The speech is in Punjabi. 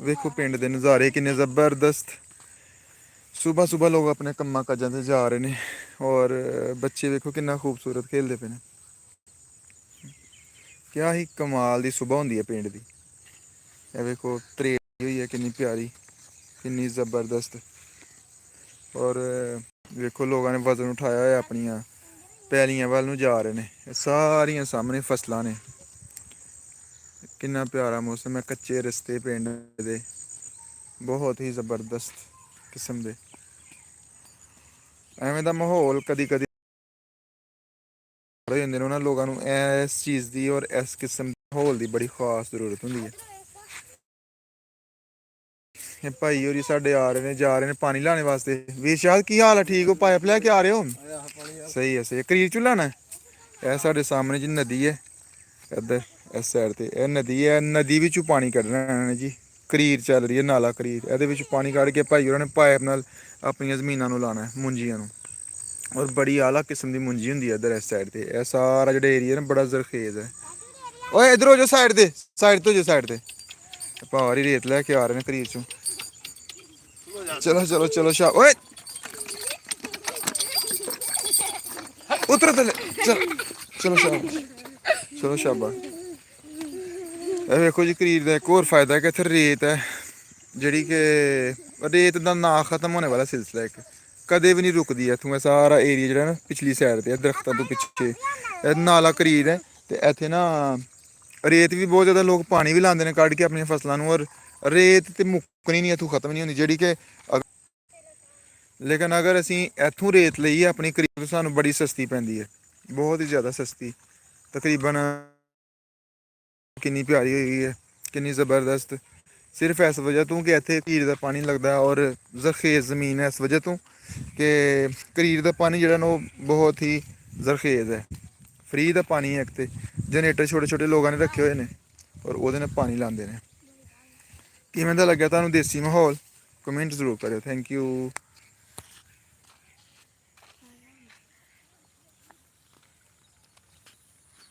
ਵੇਖੋ ਪਿੰਡ ਦੇ ਨਜ਼ਾਰੇ ਕਿੰਨੇ ਜ਼ਬਰਦਸਤ। ਸੁਬਹ ਸੁਬਹ ਲੋਕ ਆਪਣੇ ਕੰਮਾਂ ਕਾਜਾਂ 'ਤੇ ਜਾ ਰਹੇ ਨੇ ਔਰ ਬੱਚੇ ਵੇਖੋ ਕਿੰਨਾ ਖੂਬਸੂਰਤ ਖੇਲਦੇ ਪਏ ਨੇ। ਕਿਆ ਹੀ ਕਮਾਲ ਦੀ ਸੁਬਹ ਹੁੰਦੀ ਹੈ ਪਿੰਡ ਦੀ। ਇਹ ਵੇਖੋ ਤਰੇੜ ਹੋਈ ਹੈ ਕਿੰਨੀ ਪਿਆਰੀ, ਕਿੰਨੀ ਜ਼ਬਰਦਸਤ। ਔਰ ਵੇਖੋ ਲੋਕਾਂ ਨੇ ਵਜ਼ਨ ਉਠਾਇਆ ਹੋਇਆ ਆਪਣੀਆਂ ਪੈਲੀਆਂ ਵੱਲ ਨੂੰ ਜਾ ਰਹੇ ਨੇ। ਇਹ ਸਾਰੀਆਂ ਸਾਹਮਣੇ ਫਸਲਾਂ ਨੇ। ਕਿੰਨਾ ਪਿਆਰਾ ਮੌਸਮ ਹੈ, ਕੱਚੇ ਰਸਤੇ ਪਿੰਡ ਦੇ ਬਹੁਤ ਹੀ ਜ਼ਬਰਦਸਤ ਕਿਸਮ ਦੇ। ਐਵੇਂ ਦਾ ਮਾਹੌਲ ਕਦੀ ਕਦੀ ਹੋ ਜਾਂਦੇ ਨੇ ਉਹਨਾਂ ਲੋਕਾਂ ਨੂੰ ਇਸ ਚੀਜ਼ ਦੀ ਔਰ ਇਸ ਕਿਸਮ ਦੇ ਮਾਹੌਲ ਦੀ ਬੜੀ ਖਾਸ ਜ਼ਰੂਰਤ ਹੁੰਦੀ ਹੈ। ਇਹ ਭਾਈ ਹੋਰੀ ਸਾਡੇ ਆ ਰਹੇ ਨੇ, ਜਾ ਰਹੇ ਨੇ ਪਾਣੀ ਲਾਣੇ ਵਾਸਤੇ। ਵੀਰ ਸ਼ਾਹ ਕੀ ਹਾਲ ਹੈ? ਠੀਕ ਹੋ? ਪਾਈਪ ਲੈ ਕੇ ਆ ਰਹੇ ਹੋ? ਸਹੀ ਹੈ, ਸਹੀ ਹੈ। ਕਰੀਰ ਚੋਂ ਲੈਣਾ? ਇਹ ਸਾਡੇ ਸਾਹਮਣੇ ਜੀ ਨਦੀ ਹੈ, ਇੱਧਰ ਇਸ ਸਾਈਡ 'ਤੇ ਇਹ ਨਦੀ ਹੈ। ਨਦੀ ਵਿੱਚੋਂ ਪਾਣੀ ਕੱਢਣਾ ਇਹਨਾਂ ਨੇ ਜੀ। ਕਰੀਰ ਚੱਲ ਰਹੀ ਹੈ, ਨਾਲਾ ਕਰੀਰ। ਇਹਦੇ ਵਿੱਚ ਪਾਣੀ ਕੱਢ ਕੇ ਭਾਈ ਉਹਨਾਂ ਨੇ ਪਾਈਪ ਨਾਲ ਆਪਣੀਆਂ ਜ਼ਮੀਨਾਂ ਨੂੰ ਲਾਉਣਾ, ਮੁੰਜੀਆਂ ਨੂੰ। ਔਰ ਬੜੀ ਆਲਾ ਕਿਸਮ ਦੀ ਮੁੰਜੀ ਹੁੰਦੀ ਹੈ ਇੱਧਰ ਇਸ ਸਾਈਡ 'ਤੇ। ਇਹ ਸਾਰਾ ਜਿਹੜਾ ਏਰੀਆ ਨਾ ਬੜਾ ਜ਼ਰਖੇਜ਼ ਹੈ। ਓਏ ਇੱਧਰ ਹੋ ਜਾਓ, ਸਾਈਡ 'ਤੇ, ਸਾਈਡ 'ਤੇ ਹੋ ਜਾਓ, ਸਾਈਡ 'ਤੇ। ਭਾਰੀ ਰੇਤ ਲੈ ਕੇ ਆ ਰਹੇ ਨੇ ਕਰੀਰ ਚੋਂ। ਚਲੋ ਚਲੋ ਚਲੋ ਸ਼ਾ ਓਏ ਉਤਰ ਥੱਲੇ। ਚਲੋ ਸ਼ਾਬਾਸ਼, ਚਲੋ ਸ਼ਾਬਾਸ਼। ਇਹ ਵੇਖੋ ਜੀ ਕਰੀਰ ਦਾ ਇੱਕ ਹੋਰ ਫਾਇਦਾ ਕਿ ਇੱਥੇ ਰੇਤ ਹੈ, ਜਿਹੜੀ ਕਿ ਰੇਤ ਦਾ ਨਾ ਖਤਮ ਹੋਣੇ ਵਾਲਾ ਸਿਲਸਿਲਾ ਇੱਕ ਕਦੇ ਵੀ ਨਹੀਂ ਰੁਕਦੀ। ਇੱਥੋਂ ਇਹ ਸਾਰਾ ਏਰੀਆ ਜਿਹੜਾ ਨਾ ਪਿਛਲੀ ਸਾਈਡ 'ਤੇ ਦਰਖਤਾਂ ਤੋਂ ਪਿੱਛੇ ਇਹ ਨਾਲਾ ਕਰੀਰ ਹੈ। ਅਤੇ ਇੱਥੇ ਨਾ ਰੇਤ ਵੀ ਬਹੁਤ ਜ਼ਿਆਦਾ, ਲੋਕ ਪਾਣੀ ਵੀ ਲਾਉਂਦੇ ਨੇ ਕੱਢ ਕੇ ਆਪਣੀਆਂ ਫਸਲਾਂ ਨੂੰ। ਔਰ ਰੇਤ ਤਾਂ ਮੁੱਕਣੀ ਨਹੀਂ, ਇੱਥੋਂ ਖਤਮ ਨਹੀਂ ਹੁੰਦੀ, ਜਿਹੜੀ ਕਿ ਲੇਕਿਨ ਅਗਰ ਅਸੀਂ ਇੱਥੋਂ ਰੇਤ ਲਈਏ ਆਪਣੀ ਕਰੀਬ ਸਾਨੂੰ ਬੜੀ ਸਸਤੀ ਪੈਂਦੀ ਹੈ, ਬਹੁਤ ਹੀ ਜ਼ਿਆਦਾ ਸਸਤੀ। ਤਕਰੀਬਨ ਕਿੰਨੀ ਪਿਆਰੀ ਹੋਈ ਹੈ, ਕਿੰਨੀ ਜ਼ਬਰਦਸਤ। ਸਿਰਫ ਇਸ ਵਜ੍ਹਾ ਤੋਂ ਕਿ ਇੱਥੇ ਕਰੀਰ ਦਾ ਪਾਣੀ ਲੱਗਦਾ ਔਰ ਜ਼ਰਖੇਜ਼ ਜ਼ਮੀਨ ਹੈ। ਇਸ ਵਜ੍ਹਾ ਤੋਂ ਕਿ ਕਰੀਰ ਦਾ ਪਾਣੀ ਜਿਹੜਾ ਨਾ ਉਹ ਬਹੁਤ ਹੀ ਜ਼ਰਖੇਜ਼ ਹੈ। ਫਰੀ ਦਾ ਪਾਣੀ ਹੈ ਇੱਕ ਤਾਂ। ਜਨਰੇਟਰ ਛੋਟੇ ਛੋਟੇ ਲੋਕਾਂ ਨੇ ਰੱਖੇ ਹੋਏ ਨੇ ਔਰ ਉਹਦੇ ਨਾਲ ਪਾਣੀ ਲਾਉਂਦੇ ਨੇ। ਕਿਵੇਂ ਦਾ ਲੱਗਿਆ ਤੁਹਾਨੂੰ ਦੇਸੀ ਮਾਹੌਲ? ਕਮੈਂਟ ਜ਼ਰੂਰ ਕਰਿਓ। Thank you.